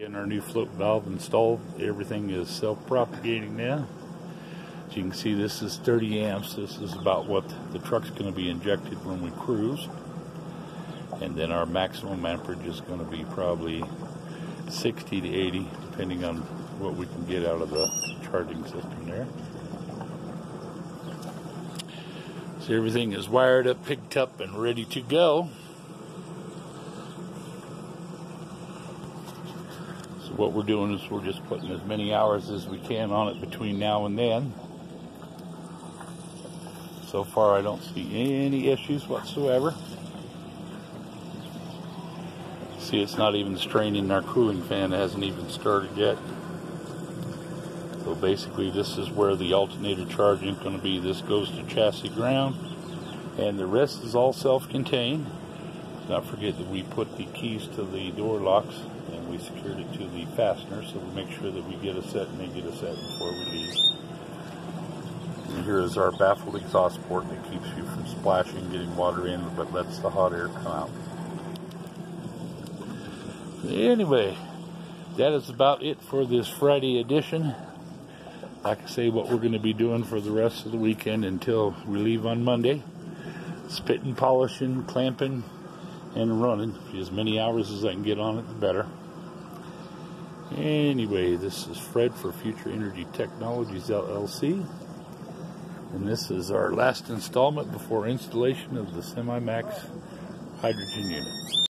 Getting our new float valve installed. Everything is self-propagating now. As you can see, this is 30 amps. This is about what the truck's going to be injected when we cruise. And then our maximum amperage is going to be probably 60 to 80, depending on what we can get out of the charging system there. So everything is wired up, picked up, and ready to go. So what we're doing is we're just putting as many hours as we can on it between now and then. So far I don't see any issues whatsoever. See, it's not even straining. Our cooling fan hasn't even started yet. So basically this is where the alternator charging is going to be. This goes to chassis ground, and the rest is all self-contained. Not forget that we put the keys to the door locks and we secured it to the fastener, so we make sure that we get a set and they get a set before we leave. And here is our baffled exhaust port that keeps you from splashing, getting water in, but lets the hot air come out. Anyway, that is about it for this Friday edition. Like I say, what we're going to be doing for the rest of the weekend until we leave on Monday: spitting, polishing, clamping, and running. As many hours as I can get on it, the better. Anyway, this is Fred for Future Energy Technologies LLC, and this is our last installment before installation of the SemiMax hydrogen unit.